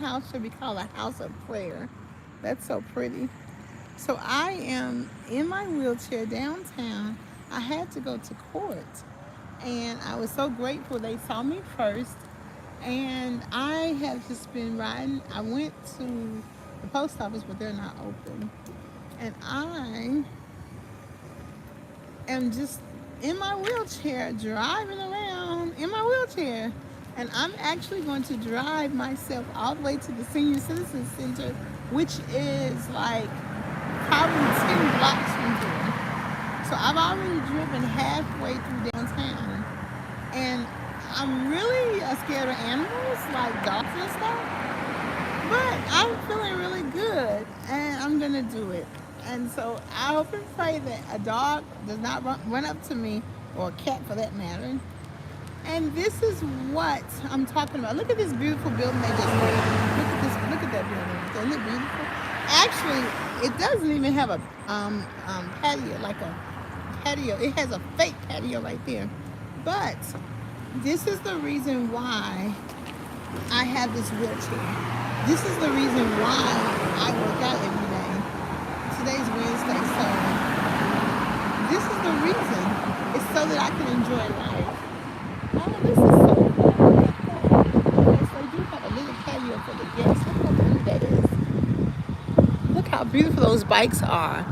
house should be called a house of prayer. That's so pretty. So I am in my wheelchair downtown. I had to go to court, and I was so grateful they saw me first. And I have just been riding. I went to the post office, but they're not open. And I am just in my wheelchair, driving around in my wheelchair. And I'm actually going to drive myself all the way to the Senior Citizen Center, which is like probably 10 blocks from here. So I've already driven halfway through downtown. And I'm really scared of animals, like dogs and stuff. But I'm feeling really good, and I'm gonna do it. And so I hope and pray that a dog does not run up to me, or a cat for that matter. And this is what I'm talking about. Look at this beautiful building they just made. Look at this. Look at that building. Isn't it beautiful? Actually, it doesn't even have a patio, like a patio. It has a fake patio right there. But this is the reason why I have this wheelchair. This is the reason why I work out every day. Today's Wednesday, so this is the reason. It's so that I can enjoy life. Oh, this is so cool. Okay, so they do have a little patio for the guests. Look how pretty that is. Look how beautiful those bikes are.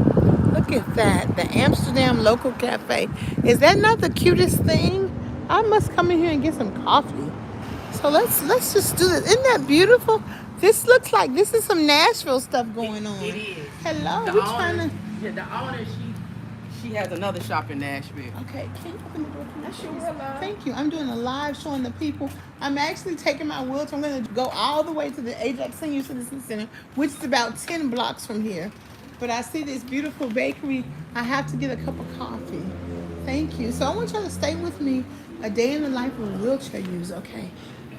Look at that. The Amsterdam Local Cafe. Is that not the cutest thing? I must come in here and get some coffee. So let's just do this. Isn't that beautiful? This looks like this is some Nashville stuff going on. It is. Hello, The we're owner, trying to. yeah, the owner, she has another shop in Nashville. Okay, can you open the door for me? Sure, hello. Thank you. I'm doing a live showing the people. I'm actually taking my wheelchair. I'm going to go all the way to the Ajax Senior Citizen Center, which is about 10 blocks from here. But I see this beautiful bakery. I have to get a cup of coffee. Thank you. So I want y'all to stay with me. A day in the life of a wheelchair user. Okay.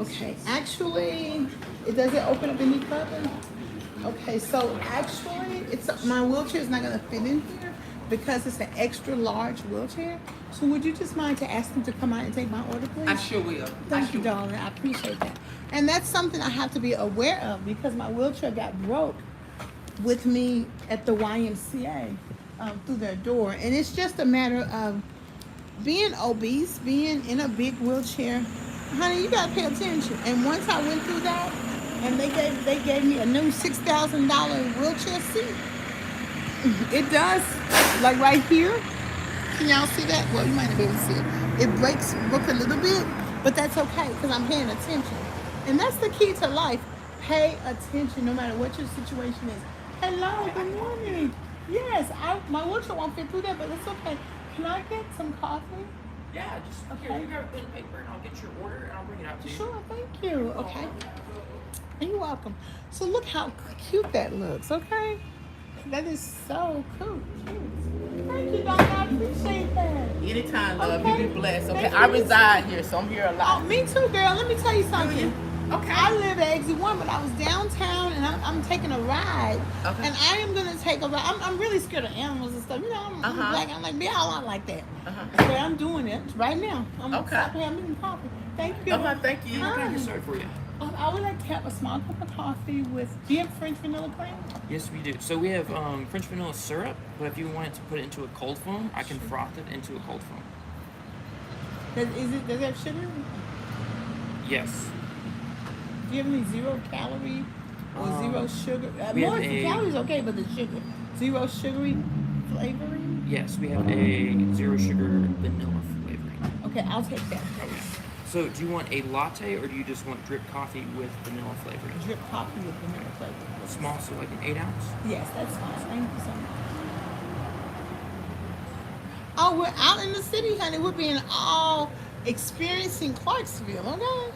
Okay. Actually, it doesn't open up any further. Okay. So actually, it's my wheelchair is not gonna fit in here because it's an extra large wheelchair. So would you just mind to ask them to come out and take my order, please? I sure will. Thank you, darling. I appreciate that. And that's something I have to be aware of because my wheelchair got broke with me at the YMCA through their door, and it's just a matter of being obese, being in a big wheelchair, honey, you gotta pay attention. And once I went through that, and they gave me a new $6,000 wheelchair seat. It does, like right here. Can y'all see that? Well, you might not be able to see it. It broke a little bit, but that's okay because I'm paying attention. And that's the key to life. Pay attention no matter what your situation is. Hello, good morning. Yes, my wheelchair won't fit through that, but it's okay. Can I get some coffee? Yeah, just Okay. here, you grab a pen and paper, and I'll get your order, and I'll bring it out to you. Sure, thank you. Okay. You're welcome. So look how cute that looks, okay? That is so cool. Thank you, Donna. I appreciate that. Anytime, love. Okay. You be blessed. Okay, Thank I you. reside here, so I'm here a Oh, lot. me too, girl. Let me tell you something. Okay. I live at Exit 1, but I was downtown and I'm taking a ride. Okay. And I am going to take a ride. I'm really scared of animals and stuff. You know, I'm black. I'm like, be all out like that. But I'm doing it right now. I'm Okay. stopping. I'm eating coffee. Thank you. Okay, thank you. Hi. What can I get started for you? I would like to have a small cup of coffee with, do you have French vanilla cream? Yes, we do. So we have French vanilla syrup, but if you wanted to put it into a cold foam, I can froth it into a cold foam. Does it have sugar? Yes. Do you have any 0 calorie or 0 sugar? we have More a- calories okay, but the sugar. 0 sugary flavoring? Yes, we have a 0 sugar vanilla flavoring. Okay, I'll take that, please. So do you want a latte or do you just want drip coffee with vanilla flavoring? Drip coffee with vanilla flavoring. please. Small, so like an 8 ounce? Yes, that's fine. Thank you so much. Oh, we're out in the city, honey. We're being all experiencing Clarksville, okay?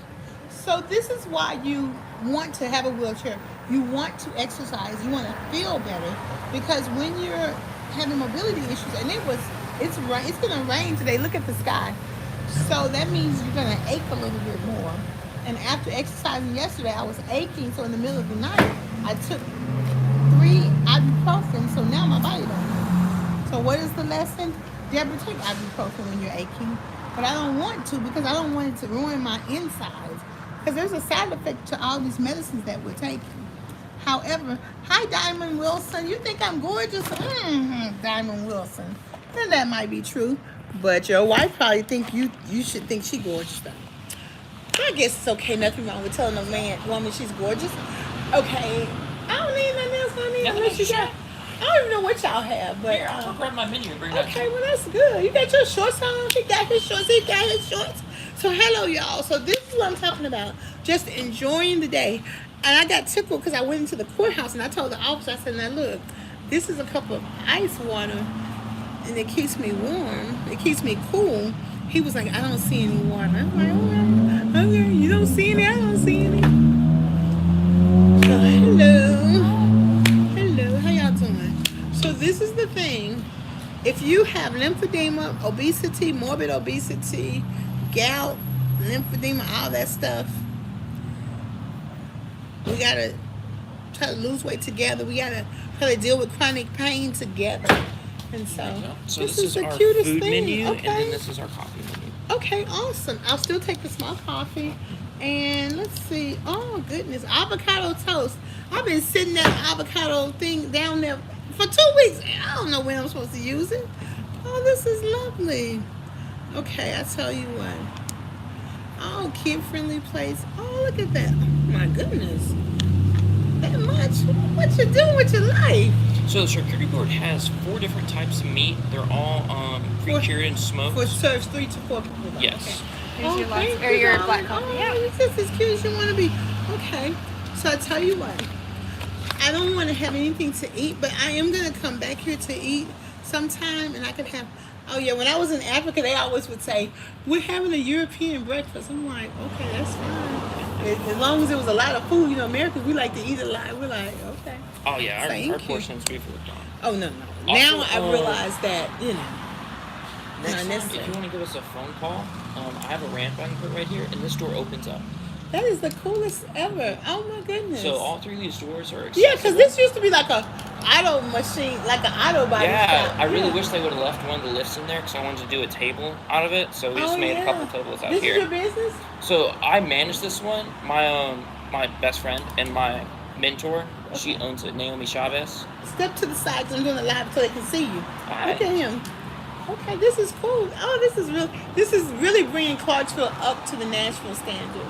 So this is why you want to have a wheelchair. You want to exercise. You want to feel better because when you're having mobility issues, and it's gonna rain today. Look at the sky. So that means you're gonna ache a little bit more. And after exercising yesterday, I was aching. So in the middle of the night, I took 3 ibuprofen. So now my body don't hurt. So what is the lesson? Debra, take ibuprofen when you're aching. But I don't want to because I don't want it to ruin my insides. because there's a side effect to all these medicines that we're taking. However, hi Diamond Wilson. You think I'm gorgeous? Diamond Wilson. And that might be true, but your wife probably think you should think she gorgeous though. I guess it's okay. Nothing wrong with telling a woman she's gorgeous. Okay, I don't need nothing else, honey. Nothing Unless you else, got. I don't even know what y'all have, but Here, I'll grab my menu and bring that. okay, well that's good. You got your shorts on. He got his shorts. He got his shorts. So hello, y'all. So this is what I'm talking about. Just enjoying the day. And I got tickled because I went into the courthouse and I told the officer, I said, now look, this is a cup of ice water and it keeps me warm. It keeps me cool. He was like, I don't see any water. I'm like, okay, you don't see any? I don't see any. So hello. Hello, how y'all doing? So this is the thing. If you have lymphedema, obesity, morbid obesity, gout, lymphedema, all that stuff, we gotta try to lose weight together. We gotta try to deal with chronic pain together. And so this is the our cutest food thing. menu, Okay. and then this is our coffee menu. Okay, awesome. I'll still take the small coffee. And let's see. Oh goodness, avocado toast. I've been sitting that avocado thing down there for 2 weeks. I don't know when I'm supposed to use it. Oh, this is lovely. Okay, I tell you what. Oh, kid-friendly place. Oh, look at that. Oh, my goodness. That much? What you doing with your life? So the charcuterie board has 4 different types of meat. They're all pre-cured and smoked. For serves 3 to 4 people. Though. Yes. Okay. Here's your lunch, thank or you, your darling. black coffee. Oh, Yeah. you're just as cute as you want to be. Okay. So I tell you what. I don't want to have anything to eat, but I am going to come back here to eat sometime, and I can have. Oh yeah, when I was in Africa, they always would say, "We're having a European breakfast." I'm like, okay, that's fine. As long as it was a lot of food, you know, Americans we like to eat a lot. We're like, okay. Oh yeah, our Thank you. portions we've worked on. Oh no. Also, Now I realize that Next not time, necessary. if you want to give us a phone call, I have a ramp I can put right here, and this door opens up. That is the coolest ever. Oh my goodness. So all 3 of these doors are accessible. Yeah, because this used to be like a auto machine, like an auto body Yeah, shop. I really wish they would have left one of the lifts in there because I wanted to do a table out of it. So we just made a couple tables out This here. is your business? So I manage this one. My best friend and my mentor, she owns it, Naomi Chavez. Step to the side 'cause I'm doing it live so they can see you. Alright. Look at him. Okay, this is cool. Oh, this is really bringing Clarksville up to the Nashville standard.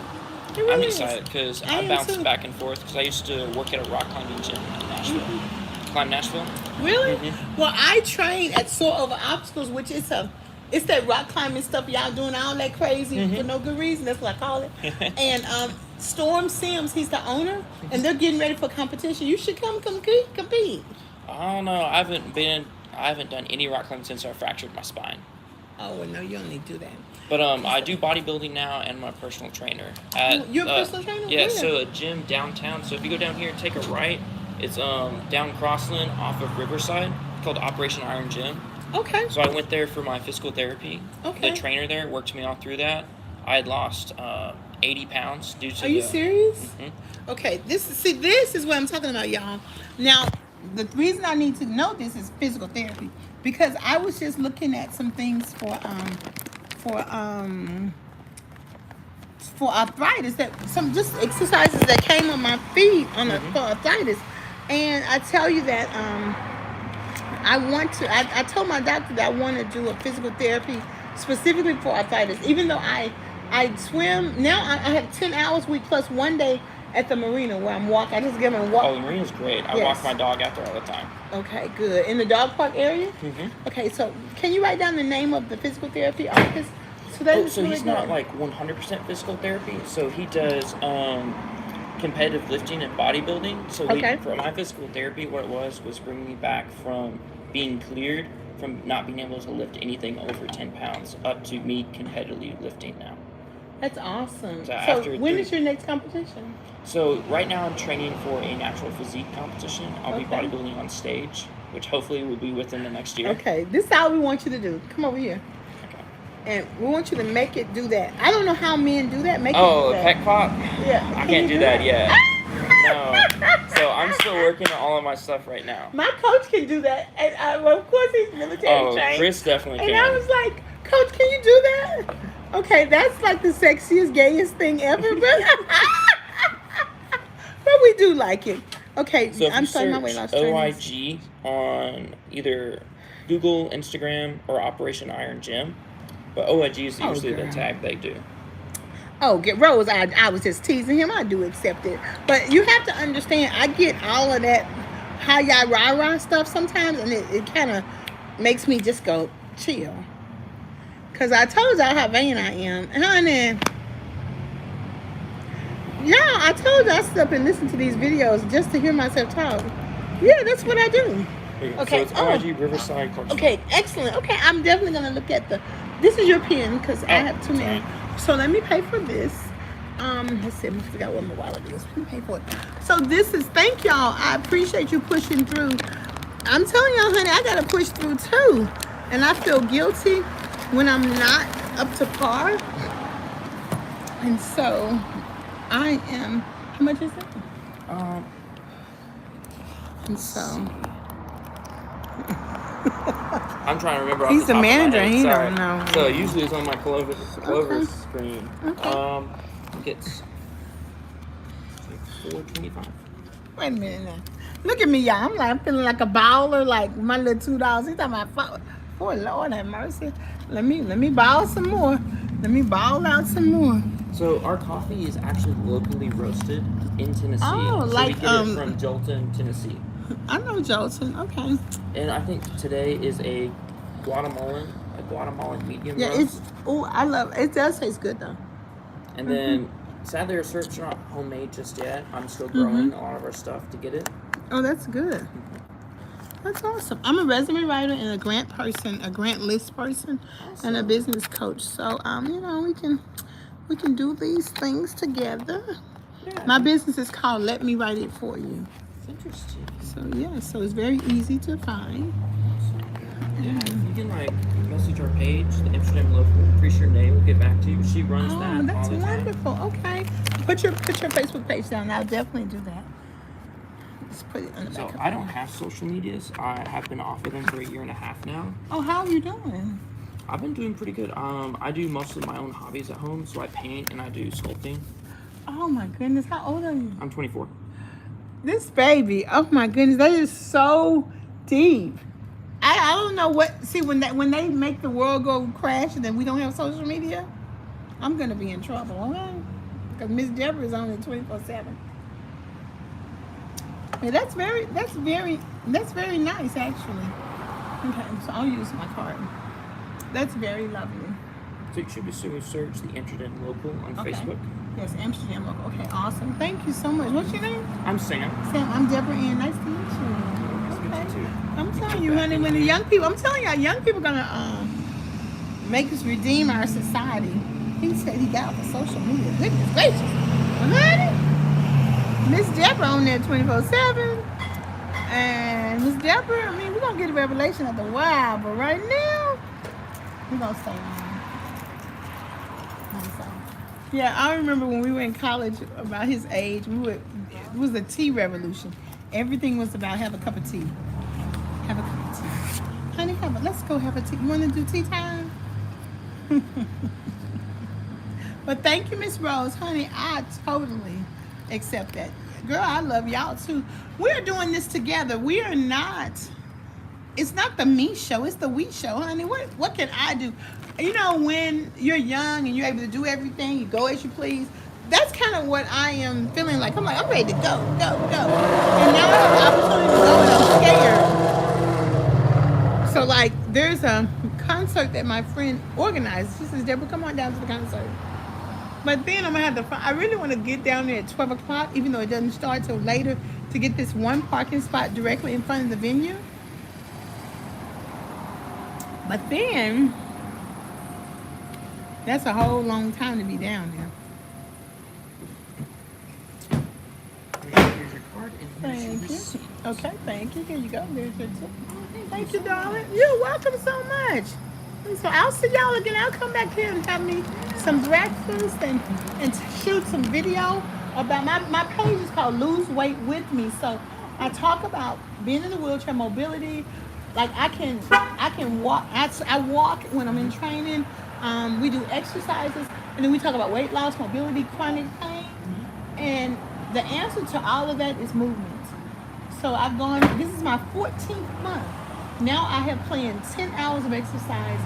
It really I'm is. excited because I I am bounce too. back and forth because I used to work at a rock climbing gym in Nashville. Climb Nashville. Really? Mhm. Well, I train at Soar Over Obstacles, which is it's that rock climbing stuff y'all doing all that crazy for no good reason. That's what I call it. And Storm Sims, he's the owner, and they're getting ready for competition. You should come compete. I don't know. I haven't done any rock climbing since I fractured my spine. Oh well, no, you don't need to do that. But I do bodybuilding now, and I'm a personal trainer. You're a personal trainer? Yeah, Where? so a gym downtown. So if you go down here and take a right, it's down Crossland off of Riverside, called Operation Iron Gym. Okay. So I went there for my physical therapy. Okay. The trainer there worked me all through that. I had lost 80 pounds due to. Are you serious? Mhm. Okay, this is what I'm talking about, y'all. Now, the reason I need to know this is physical therapy because I was just looking at some things for arthritis, that some just exercises that came on my feed for arthritis, and I tell you that I told my doctor that I want to do a physical therapy specifically for arthritis, even though I swim now. I have 10 hours a week plus 1 day at the marina where I'm walking. I just give them a walk. Oh, the marina's great. I Yes. walk my dog out there all the time. Okay, good. In the dog park area? Mhm. Okay, so can you write down the name of the physical therapy office? So that Oh, is so really he's not good. like 100% physical therapy. So he does competitive lifting and bodybuilding. So Okay. for my physical therapy, what it was bringing me back from being cleared from not being able to lift anything over 10 pounds up to me competitively lifting now. That's awesome. So So after when three- is your next competition? So right now I'm training for a natural physique competition. I'll be Okay. bodybuilding on stage, which hopefully will be within the next year. Okay, this is all we want you to do. Come over here. Okay. And we want you to make it do that. I don't know how men do that. Make Oh, it a do that. pec pop? Yeah. I Can can't you do that it? yet. No. So I'm still working on all of my stuff right now. My coach can do that. And well, of course he's military Oh, trained. Chris definitely And can. I was like, Coach, can you do that? Okay, that's like the sexiest, gayest thing ever, but we do like it. Okay, So if you I'm starting my weight search loss journey. OIG on either Google, Instagram, or Operation Iron Gym, but OIG is Oh, usually the girl. tag they do. Oh, get Rose. I was just teasing him. I do accept it, but you have to understand. I get all of that hi ya rah rah stuff sometimes, and it kind of makes me just go chill. Cause I told y'all how vain I am, honey. Yeah, I told you I sit up and listen to these videos just to hear myself talk. Yeah, that's what I do. So Okay. it's Oh, OIG Riverside Clarksville. okay. Excellent. Okay, I'm definitely gonna look at the. This is your pen because I Oh, have too many. sorry. So let me pay for this. Let's see. I forgot what my wallet is. Let me pay for it. So this is. Thank y'all. I appreciate you pushing through. I'm telling y'all, honey, I gotta push through too, and I feel guilty when I'm not up to par. And so I am. How much is it? Um, And let's so see. I'm trying to remember off he's the the top of my manager. head. He Sorry. don't know. So usually it's on my Clover Okay. screen. Okay. I think it's like 425. Wait a minute now. Look at me, y'all. I'm feeling like a baller, like my little $2. He's talking about for Lord have mercy. Let me ball some more. Let me ball out some more. So our coffee is actually locally roasted in Tennessee. Oh, So we like get it from Jolton, Tennessee. I know Jolson. Okay. And I think today is a Guatemalan medium Yeah, it's roast. oh I love it. Does taste good though. And then sadly our syrups are not homemade just yet. I'm still Mm-hmm. growing a lot of our stuff to get it. Oh, that's good. That's awesome. I'm a resume writer and a grant person, a grant list person, and a Awesome. business coach. So we can do these things together. Yeah, My business is called Let Me Write It For You. it's interesting. So yeah, so it's very easy to find. Awesome. Yeah, if you can like message our page, the Amsterdam local. Pretty sure Nay will get back to you. She runs Oh, that that's all the time. wonderful. Okay. Put your Facebook page down. I'll definitely do that. Just put it on the So back of I it. don't have social medias. I have been off of them for a year and a half now. Oh, how are you doing? I've been doing pretty good. I do most of my own hobbies at home. So I paint and I do sculpting. Oh my goodness, how old are you? I'm 24. This baby, oh my goodness, that is so deep. I don't know what. See, when they make the world go crash and then we don't have social media, I'm gonna be in trouble, okay? Because Miss Deborah is on it 24/7. Yeah, that's very nice actually. Okay, so I'll use my card. That's very lovely. So you should be search the Amsterdam local on Okay. Facebook. Yes, Amsterdam local. Okay, awesome. Thank you so much. What's your name? I'm Sam. Sam. I'm Debra Ann. Nice to meet Nice to you. meet Okay. you too. I'm You telling keep you, that honey, in when the mind. young people, I'm telling y'all, young people gonna make us redeem our society. He said he got off of social media. Goodness gracious. Well, honey, Miss Deborah on there 24/7. And Miss Deborah, I mean, we're gonna get a revelation of the while, but right now, we're gonna stay on. So, yeah, I remember when we were in college about his age, it was the tea revolution. Everything was about have a cup of tea. Have a cup of tea. Honey, let's go have a tea. You wanna do tea time? But thank you, Miss Rose. Honey, I totally accept that. Girl, I love y'all too. We're doing this together. We are not, it's not the me show, it's the we show, honey. What can I do? You know, when you're young and you're able to do everything, you go as you please. That's kind of what I am feeling like. I'm like, I'm ready to go, go, go. And now I have the opportunity to go and I'm scared. So like there's a concert that my friend organized. She says, Deborah, come on down to the concert. But then I'm gonna have to. I really want to get down there at 12 o'clock, even though it doesn't start till later, to get this one parking spot directly in front of the venue. But then that's a whole long time to be down there. Here's your card and here's your Thank you. receipt. Okay, thank you. Here you go. There's your tip. Oh, Thank you, darling. You're welcome so much. So I'll see y'all again. I'll come back here and have me some breakfast and shoot some video about my page is called Lose Weight With Me. So I talk about being in the wheelchair, mobility. Like I can walk. I walk when I'm in training. We do exercises, and then we talk about weight loss, mobility, chronic pain, and the answer to all of that is movement. So I've gone. This is my 14th month. Now I have planned 10 hours of exercise.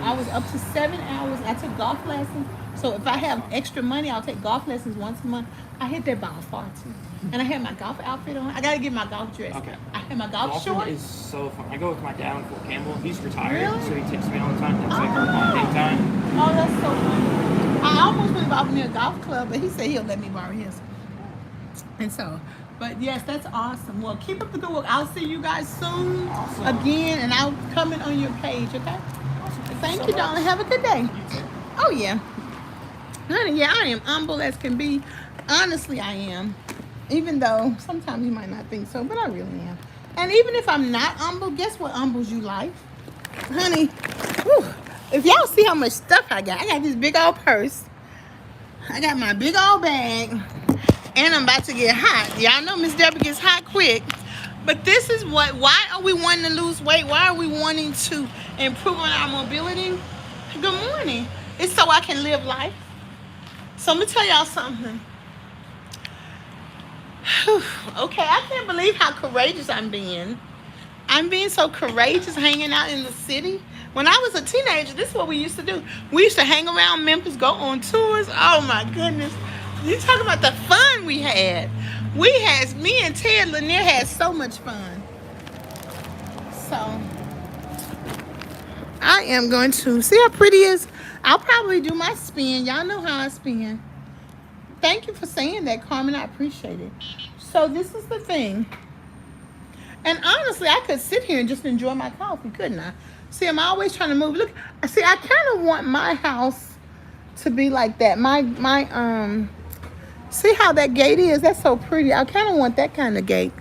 I was up to 7 hours. I took golf lessons. So if I have extra money, I'll take golf lessons once a month. I hit that ball far too. And I had my golf outfit on. I gotta get my golf dress. Okay. I had my golf Golfing shorts. is so fun. I go with my dad on Fort Campbell. He's retired, Really? so he takes me all the time. It's like our bonding time. Oh, that's so funny. I almost went bought me a golf club, but he said he'll let me borrow his. And so, but yes, that's awesome. Well, keep up the good work. I'll see you guys soon again, and I'll comment on your page, okay? Thank you, darling. Have a good day. Oh, yeah. Honey, yeah, I am humble as can be. Honestly, I am. Even though sometimes you might not think so, but I really am. And even if I'm not humble, guess what humbles you life? Honey, whew, if y'all see how much stuff I got this big old purse. I got my big old bag. And I'm about to get hot. Y'all know Miss Debra gets hot quick. But this is why are we wanting to lose weight? Why are we wanting to improve on our mobility? Good morning. It's so I can live life. So let me tell y'all something. Whew, okay, I can't believe how courageous I'm being. I'm being so courageous hanging out in the city. When I was a teenager, this is what we used to do. We used to hang around Memphis, go on tours. Oh my goodness. You talking about the fun we had. Me and Ted Lanier had so much fun. So, I am going to, see how pretty it is? I'll probably do my spin. Y'all know how I spin. Thank you for saying that, Carmen. I appreciate it. So, this is the thing. And honestly, I could sit here and just enjoy my coffee, couldn't I? See, I'm always trying to move. Look, see, I kind of want my house to be like that. See how that gate is? That's so pretty. I kind of want that kind of gate.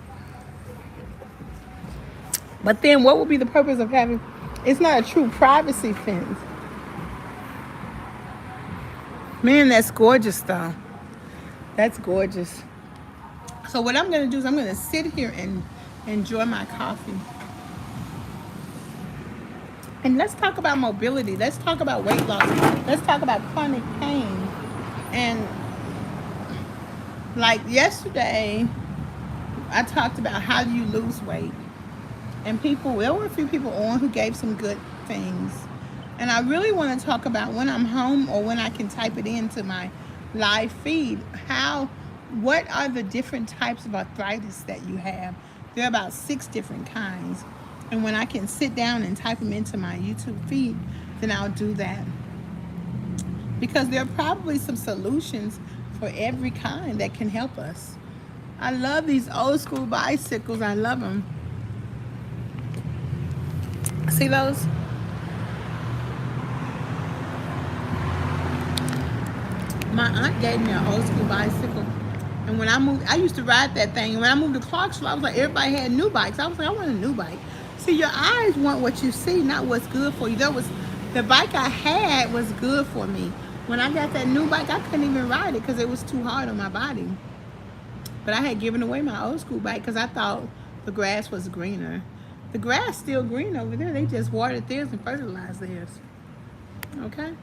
But then what would be the purpose of having... It's not a true privacy fence. Man, that's gorgeous, though. That's gorgeous. So what I'm going to do is I'm going to sit here and enjoy my coffee. And let's talk about mobility. Let's talk about weight loss. Let's talk about chronic pain. And like yesterday, I talked about how do you lose weight. And there were a few people on who gave some good things. And I really want to talk about when I'm home or when I can type it into my live feed. What are the different types of arthritis that you have? There are about 6 different kinds. And when I can sit down and type them into my YouTube feed, then I'll do that. Because there are probably some solutions for every kind that can help us. I love these old school bicycles. I love them. See those? My aunt gave me an old school bicycle. And when I moved, I used to ride that thing. And when I moved to Clarksville, I was like, everybody had new bikes. I was like, I want a new bike. See, your eyes want what you see, not what's good for you. The bike I had was good for me. When I got that new bike, I couldn't even ride it because it was too hard on my body. But I had given away my old school bike because I thought the grass was greener. The grass still green over there. They just watered theirs and fertilized theirs. Okay?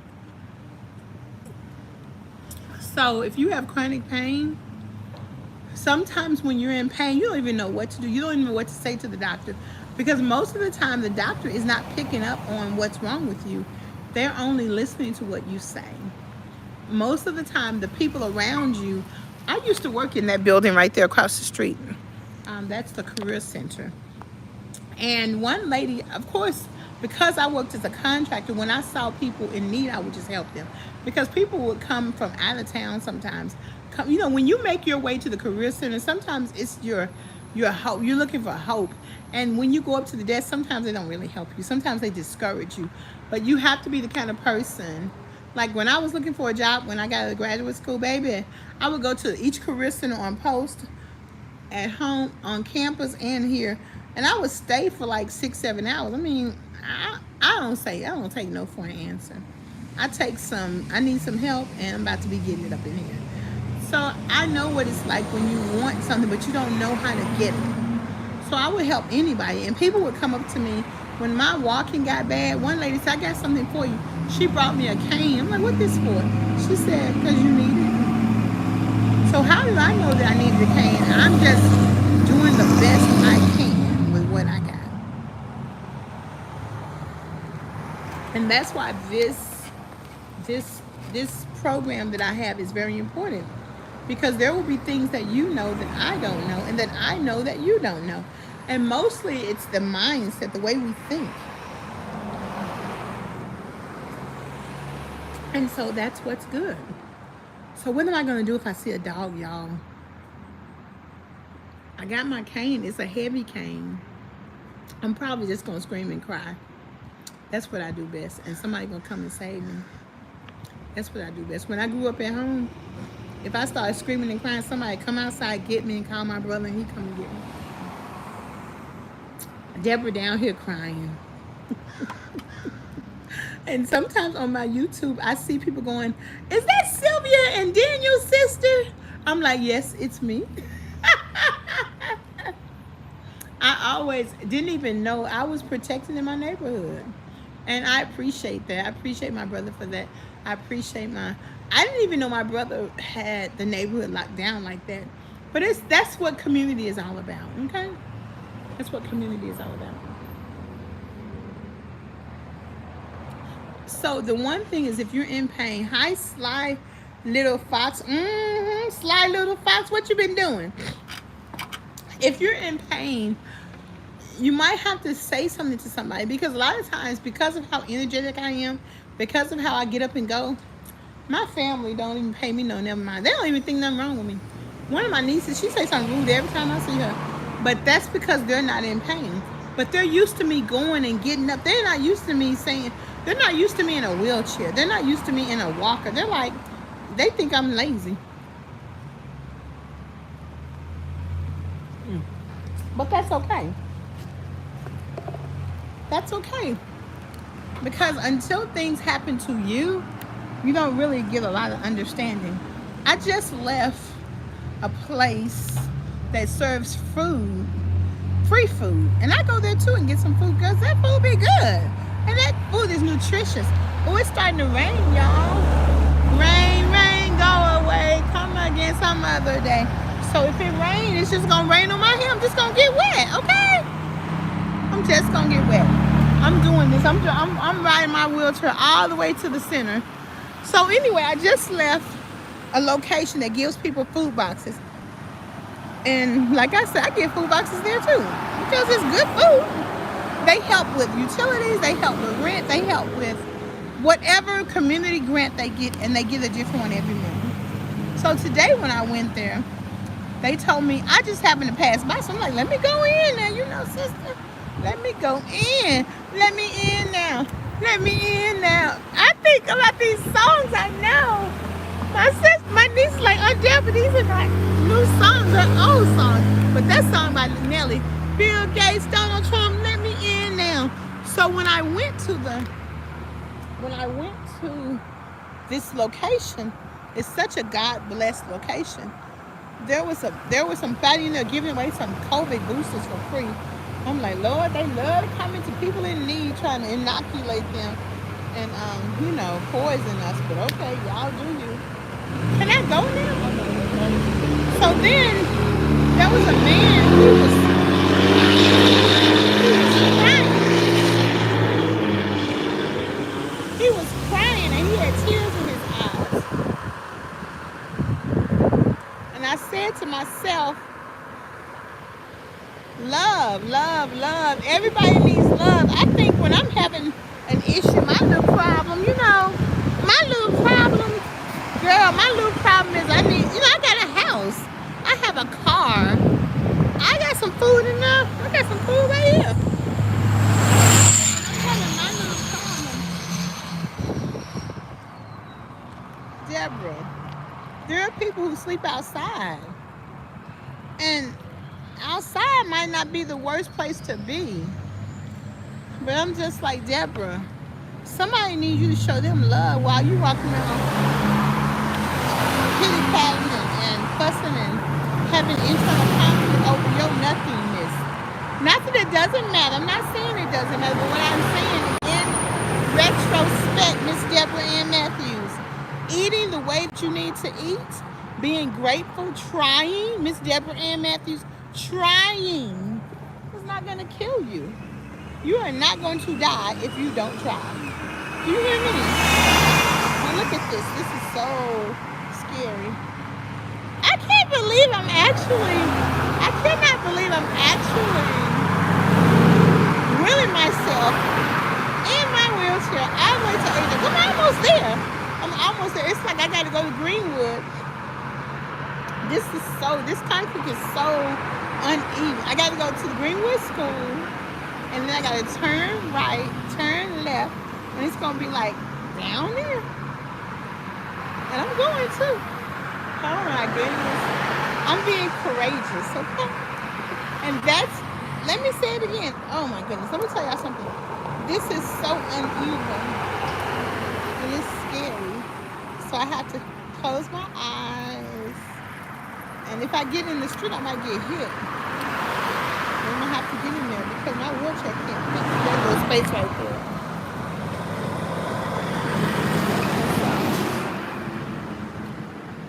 So if you have chronic pain, sometimes when you're in pain, you don't even know what to do. You don't even know what to say to the doctor. Because most of the time, the doctor is not picking up on what's wrong with you. They're only listening to what you say. Most of the time, the people around you... I used to work in that building right there across the street. That's the career center. And one lady, of course, because I worked as a contractor, when I saw people in need, I would just help them. Because people would come from out of town sometimes. When you make your way to the career center, sometimes it's your hope. You're looking for hope. And when you go up to the desk, sometimes they don't really help you. Sometimes they discourage you. But you have to be the kind of person... Like when I was looking for a job, when I got out of graduate school, baby, I would go to each career center on post, at home, on campus, and here. And I would stay for like 6-7 hours. I mean, I don't take no for an answer. I need some help, and I'm about to be getting it up in here. So I know what it's like when you want something, but you don't know how to get it. So I would help anybody. And people would come up to me when my walking got bad. One lady said, I got something for you. She brought me a cane. I'm like, what this for? She said, because you need it. So how do I know that I need the cane? I'm just doing the best I can with what I got. And that's why this this program that I have is very important, because there will be things that you know that I don't know and that I know that you don't know. And mostly it's the mindset, the way we think. And so that's what's good. So what am I going to do if I see a dog, y'all? I got my cane. It's a heavy cane. I'm probably just going to scream and cry. That's what I do best. And somebody going to come and save me. That's what I do best. When I grew up at home, if I started screaming and crying, somebody come outside, get me, and call my brother, and he come and get me. Debra down here crying. And sometimes on my YouTube, I see people going, is that Sylvia and Daniel's sister? I'm like, yes, it's me. I always didn't even know I was protecting in my neighborhood. And I appreciate that. I appreciate my brother for that. I appreciate I didn't even know my brother had the neighborhood locked down like that. But that's what community is all about, okay? That's what community is all about. So the one thing is, if you're in pain, hi Sly Little Fox. Sly Little Fox, what you been doing? If you're in pain, you might have to say something to somebody, because a lot of times, because of how energetic I am, because of how I get up and go, my family don't even pay me no never mind. They don't even think nothing wrong with me. One of my nieces, she says something rude every time I see her, but that's because they're not in pain. But they're used to me going and getting up. They're not used to me saying, they're not used to me in a wheelchair. They're not used to me in a walker. They're like, they think I'm lazy. But that's okay. That's okay. Because until things happen to you, you don't really get a lot of understanding. I just left a place that serves food, free food. And I go there too and get some food, because that food be good. And that food is nutritious. Oh, it's starting to rain, y'all. Rain, rain, go away. Come again some other day. So if it rains, it's just going to rain on my hair. I'm just going to get wet, okay? I'm just going to get wet. I'm doing this. I'm riding my wheelchair all the way to the center. So anyway, I just left a location that gives people food boxes. And like I said, I get food boxes there too, because it's good food. They help with utilities, they help with rent, they help with whatever community grant they get, and they get a different one every month. So today when I went there, they told me, I just happened to pass by, so I'm like, let me go in now, you know, sister. Let me go in. Let me in now. Let me in now. I think about these songs I know. My niece is like, oh, Debra, these are like new songs or old songs. But that song by Nelly, Bill Gates, Donald Trump, let me in now. So when I went to this location, it's such a God-blessed location. There was some fighting there giving away some COVID boosters for free. I'm like, Lord, they love coming to people in need, trying to inoculate them and poison us. But okay, y'all do you. Can I go now? So then there was a man who was crying. He was crying and he had tears in his eyes. And I said to myself, love, love, love. Everybody needs love. I think when I'm having an issue, my little problem, girl, my little problem is I got a house. I have a car. I got some food enough. I got some food right here. I'm having my little problem. Debra, there are people who sleep outside. And outside might not be the worst place to be. But I'm just like, Debra, somebody needs you to show them love while you walking around pitty-patting and fussing and having internal conflict over your nothingness. Not that it doesn't matter. I'm not saying it doesn't matter, but what I'm saying is, in retrospect, Miss Debra Ann Matthews. Eating the way that you need to eat, being grateful, trying, Miss Debra Ann Matthews, trying is not going to kill you. You are not going to die if you don't try. Do you hear me? Now look at this. This is so scary. I can't believe I cannot believe I'm actually willing myself in my wheelchair all the way to 80. I'm almost there. I'm almost there. It's like I got to go to Greenwood. This concrete is so uneven. I got to go to the Greenwood School, and then I got to turn right, turn left, and it's going to be like down there. And I'm going too. Oh my goodness. I'm being courageous, okay? And let me say it again. Oh my goodness. Let me tell y'all something. This is so uneven. And it's scary. So I have to close my eyes. And if I get in the street, I might get hit. I'm going to have to get in there because my wheelchair can't fit. There's a little space right there.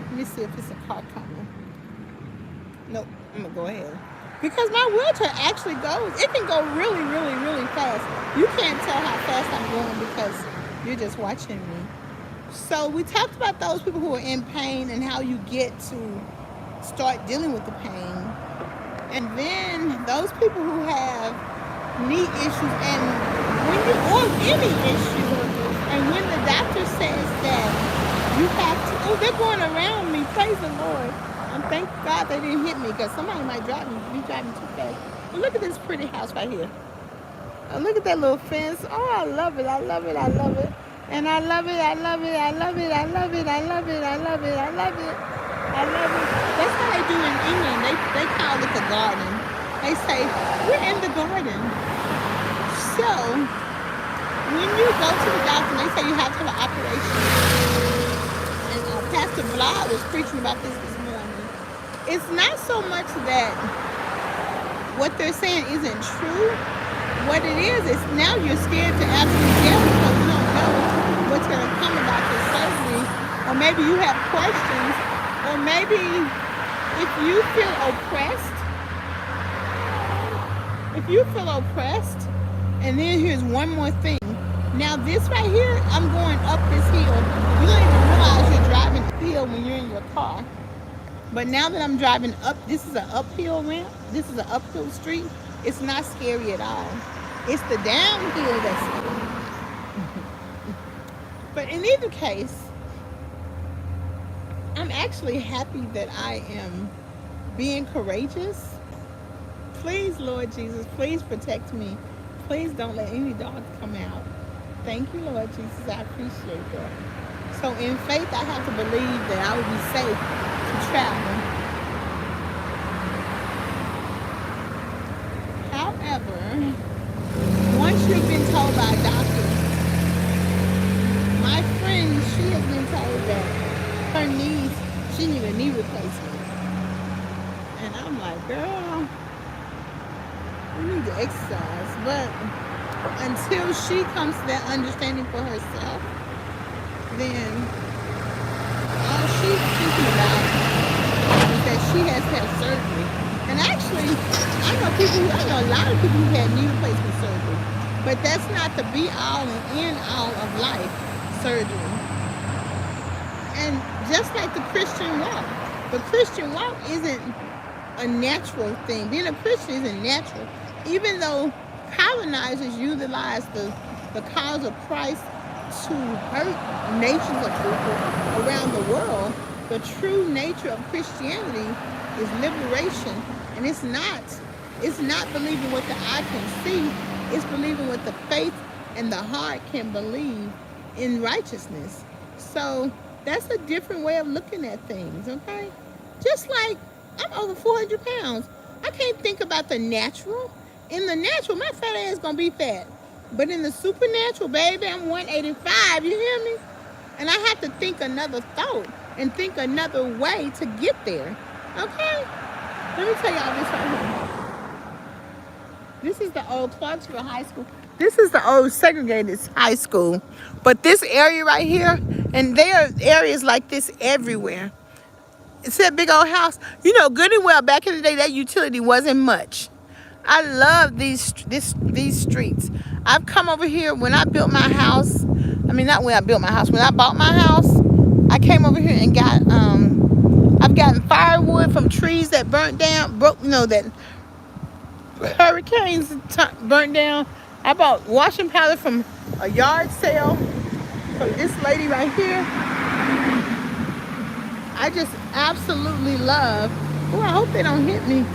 Let me see if it's a car coming. Nope, I'm gonna go ahead. Because my wheelchair actually goes, it can go really, really, really fast. You can't tell how fast I'm going because you're just watching me. So we talked about those people who are in pain and how you get to start dealing with the pain. And then those people who have knee issues or any issue, and when the doctor says that you have to, oh, they're going around me, praise the Lord. And thank God they didn't hit me because somebody might be driving too fast. But look at this pretty house right here. Oh, look at that little fence. Oh, I love it, I love it, I love it. And I love it, I love it, I love it, I love it, I love it, I love it, I love it, I love it. That's how they do in England. They call it the garden. They say, we're in the garden. So, when you go to the doctor and they say you have to have an operation, and Pastor Vlad was preaching about this morning, it's not so much that what they're saying isn't true. What it is now you're scared to actually get it because you don't know what's going to come about this surgery. Or maybe you have questions. Or maybe if you feel oppressed, and then here's one more thing. Now this right here, I'm going up this hill. You don't even realize you're driving uphill when you're in your car. But now that I'm driving up, this is an uphill ramp. This is an uphill street. It's not scary at all. It's the downhill that's scary. But in either case, I'm actually happy that I am being courageous. Please, Lord Jesus, please protect me. Please don't let any dogs come out. Thank you, Lord Jesus. I appreciate that. So in faith, I have to believe that I will be safe to travel. However, once you've been told by a doctor, my friend, she has been told that her knees, she needs a knee replacement. And I'm like, girl, we need to exercise. But until she comes to that understanding for herself, then all she's thinking about is that she has to have surgery. And actually, I know a lot of people who had knee replacement surgery, but that's not the be all and end all of life, surgery. And just like the Christian walk isn't a natural thing. Being a Christian isn't natural. Even though colonizers utilize the cause of Christ to hurt nations of people around the world, the true nature of Christianity is liberation. And it's not believing what the eye can see. It's believing what the faith and the heart can believe in righteousness. So that's a different way of looking at things, okay? Just like I'm over 400 pounds. I can't think about the natural. In the natural, my fat ass is going to be fat. But in the supernatural, baby, I'm 185, you hear me? And I have to think another thought and think another way to get there, okay? Let me tell y'all this right here. This is the old Clarksville High School. This is the old segregated high school. But this area right here, and there are areas like this everywhere. It's that big old house. You know, good and well, back in the day, that utility wasn't much. I love these streets. I've come over here when I built my house. I mean, not when I built my house. When I bought my house, I came over here and got. I've gotten firewood from trees that burnt down, broke. You know that hurricanes burnt down. I bought washing powder from a yard sale from this lady right here. I just absolutely love. Oh, I hope they don't hit me.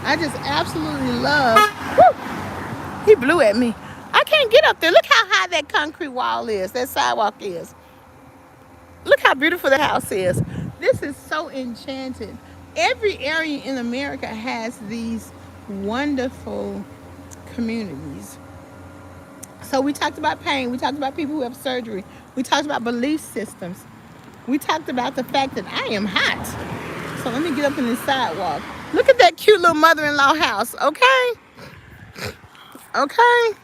I just absolutely love. Woo, he blew at me. I can't get up there. Look how high that concrete wall is, that sidewalk is. Look how beautiful the house is. This is so enchanted. Every area in America has these wonderful communities. So we talked about pain. We talked about people who have surgery. We talked about belief systems. We talked about the fact that I am hot. So let me get up in this sidewalk. Look at that cute little mother-in-law house, okay? Okay?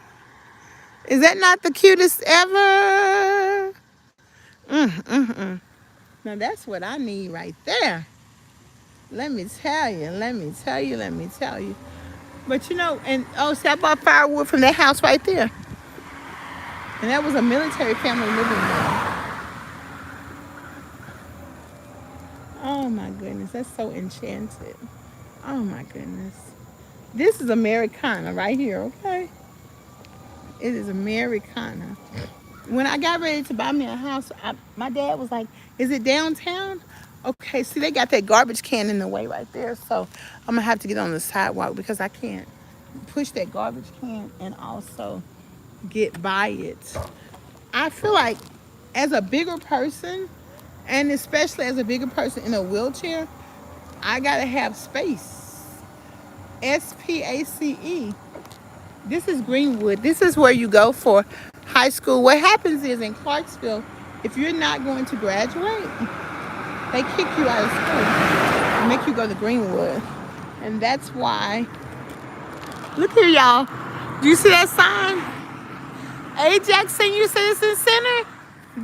Is that not the cutest ever? Now that's what I need right there. Let me tell you, let me tell you, let me tell you. But you know, and oh, see, I bought firewood from that house right there. And that was a military family living there. Oh my goodness, that's so enchanted. Oh my goodness. This is Americana right here, okay? It is Americana. When I got ready to buy me a house, my dad was like, "Is it downtown?" Okay, see, they got that garbage can in the way right there. So I'm going to have to get on the sidewalk because I can't push that garbage can and also get by it. I feel like as a bigger person, and especially as a bigger person in a wheelchair, I got to have space. SPACE. This is Greenwood. This is where you go for high school. What happens is in Clarksville, if you're not going to graduate, they kick you out of school and make you go to Greenwood. And that's why. Look here, y'all. Do you see that sign? Ajax Senior Citizen Center?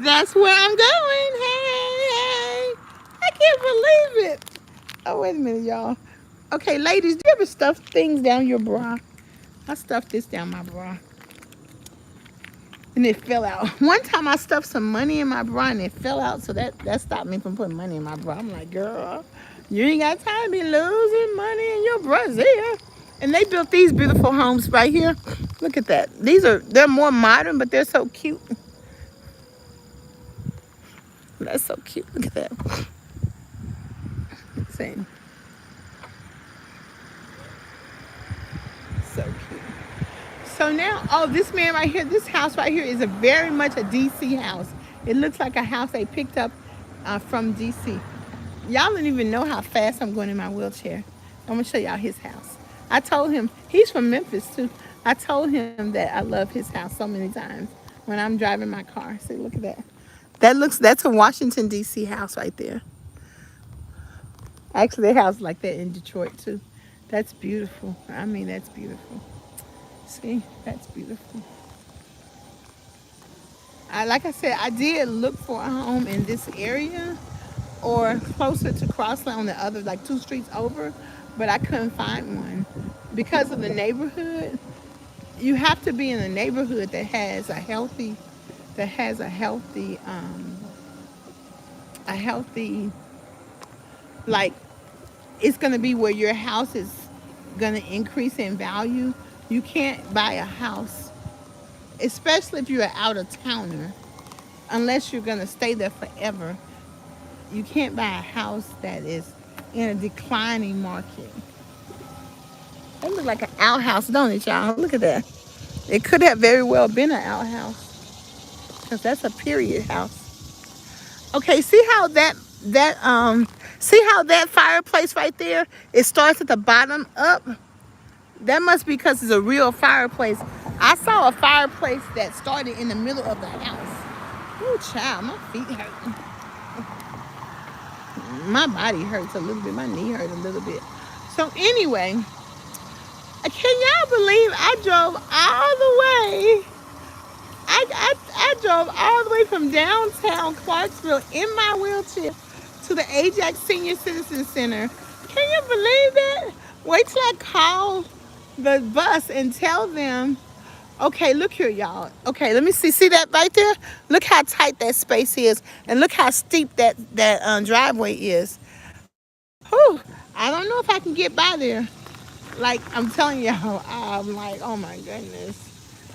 That's where I'm going. Hey. I can't believe it. Oh, wait a minute, y'all. Okay, ladies, do you ever stuff things down your bra? I stuffed this down my bra. And it fell out. One time I stuffed some money in my bra and it fell out, so that stopped me from putting money in my bra. I'm like, girl, you ain't got time to be losing money in your brassiere. And they built these beautiful homes right here. Look at that. They're more modern, but they're so cute. That's so cute. Look at that. See? So cute. So now, oh, this man right here, this house right here is a very much a DC house. It looks like a house they picked up from DC. Y'all don't even know how fast I'm going in my wheelchair. I'm gonna show y'all his house. I told him, he's from Memphis too. I told him that I love his house so many times when I'm driving my car. See, look at that. That's a Washington DC house right there. Actually, they house like that in Detroit too. That's beautiful. I mean, that's beautiful. See, that's beautiful. Like I said, I did look for a home in this area or closer to Crossland on the other, like 2 streets over, but I couldn't find one because of the neighborhood. You have to be in a neighborhood that has a healthy, like, it's going to be where your house is going to increase in value. You can't buy a house, especially if you're an out of towner, unless you're going to stay there forever. You can't buy a house that is in a declining market. That looks like an outhouse, don't it, y'all? Look at that. It could have very well been an outhouse because that's a period house. Okay, see how that fireplace right there? It starts at the bottom up. That must be because it's a real fireplace. I saw a fireplace that started in the middle of the house. Oh, child, my feet hurt. My body hurts a little bit. My knee hurt a little bit. So anyway, Can y'all believe I drove all the way? I drove all the way from downtown Clarksville in my wheelchair to the Ajax Senior Citizen Center. Can you believe that? Wait till I call the bus and tell them, okay, look here, y'all. Okay, let me see. See that right there? Look how tight that space is, and look how steep that driveway is. Whew. I don't know if I can get by there. Like I'm telling y'all, I'm like, oh my goodness.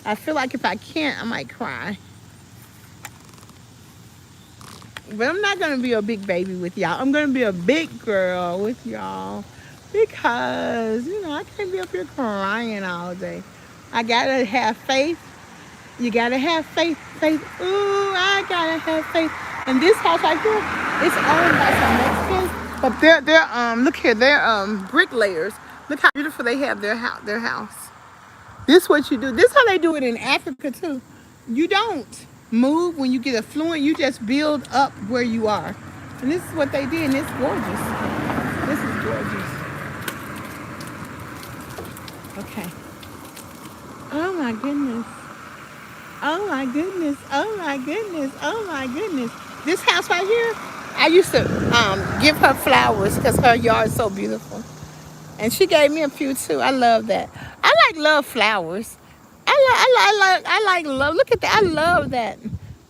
I feel like if I can't, I might cry. But I'm not gonna be a big baby with y'all. I'm gonna be a big girl with y'all because I can't be up here crying all day. I gotta have faith. You gotta have faith. Faith. Ooh, I gotta have faith. And this house right here, it's owned by some Mexicans, but they're look here, they're bricklayers. Look how beautiful they have their house. This what you do. This how they do it in Africa too. You don't move when you get affluent. You just build up where you are. And this is what they did, and it's gorgeous. This is gorgeous. Okay. Oh my goodness. Oh my goodness. Oh my goodness. Oh my goodness. This house right here, I used to give her flowers because her yard is so beautiful. And she gave me a few too. I love that. I love flowers. I like love. Look at that. I love that.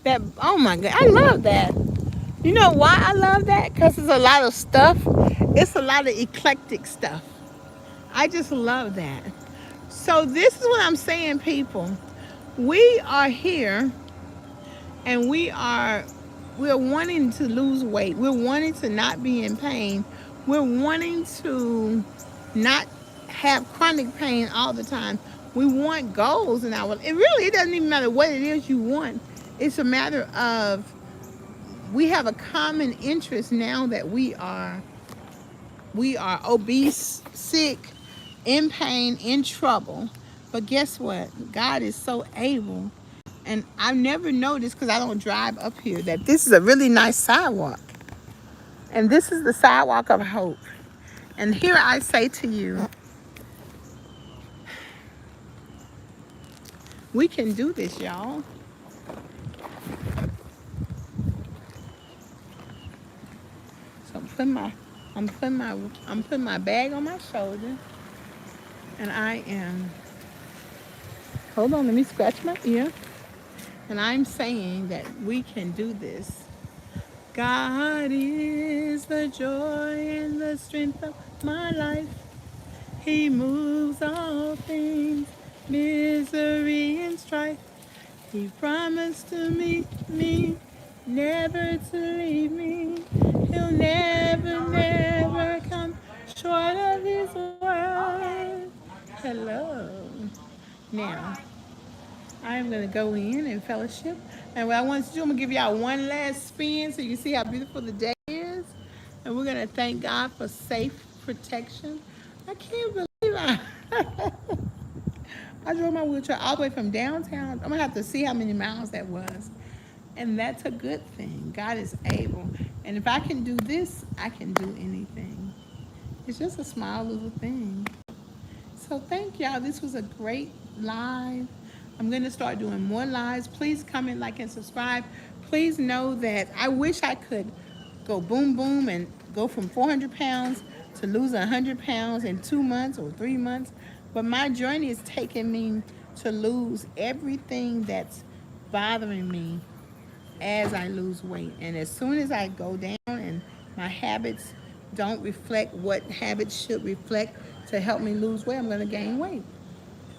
That oh my god. I love that. You know why I love that? Because it's a lot of stuff. It's a lot of eclectic stuff. I just love that. So this is what I'm saying, people. We are here and we're wanting to lose weight. We're wanting to not be in pain. We're wanting to not have chronic pain all the time. We want goals in our it doesn't even matter what it is you want. It's a matter of we have a common interest now that we are obese, sick, in pain, in trouble. But guess what? God is so able. And I've never noticed because I don't drive up here that this is a really nice sidewalk. And this is the sidewalk of hope. And here I say to you, we can do this, y'all. So I'm putting my bag on my shoulder, and I am. Hold on, let me scratch my ear. And I'm saying that we can do this. God is the joy and the strength of my life. He moves all things, misery and strife. He promised to meet me, never to leave me. He'll never, never come short of his word. Hello. Now, I'm going to go in and fellowship. And what I want to do, I'm going to give y'all one last spin so you can see how beautiful the day is. And we're going to thank God for safe protection. I can't believe I drove my wheelchair all the way from downtown. I'm going to have to see how many miles that was. And that's a good thing. God is able. And if I can do this, I can do anything. It's just a small little thing. So thank y'all. This was a great live. I'm going to start doing more lives. Please comment, like, and subscribe. Please know that I wish I could go boom, boom, and go from 400 pounds to lose 100 pounds in 2 months or 3 months. But my journey is taking me to lose everything that's bothering me as I lose weight. And as soon as I go down and my habits don't reflect what habits should reflect to help me lose weight, I'm going to gain weight.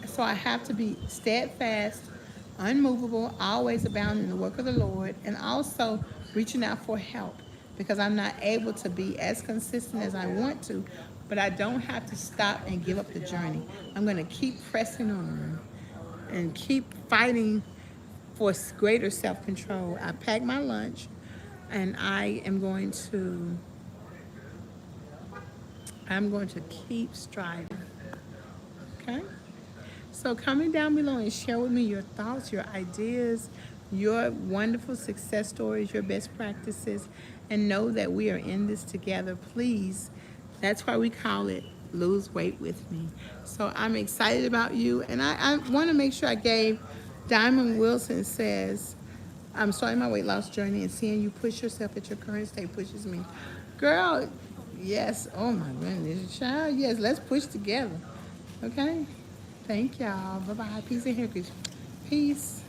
So I have to be steadfast, unmovable, always abounding in the work of the Lord, and also reaching out for help because I'm not able to be as consistent as I want to, but I don't have to stop and give up the journey. I'm going to keep pressing on and keep fighting for greater self-control. I packed my lunch and I'm going to keep striving. Okay? So comment down below and share with me your thoughts, your ideas, your wonderful success stories, your best practices, and know that we are in this together. Please, that's why we call it lose weight with me. So I'm excited about you. And I want to make sure I gave Diamond Wilson says, I'm starting my weight loss journey and seeing you push yourself at your current state pushes me. Girl, yes. Oh my goodness. Child, yes. Let's push together. Okay? Thank y'all. Bye bye. Peace and hair. Peace.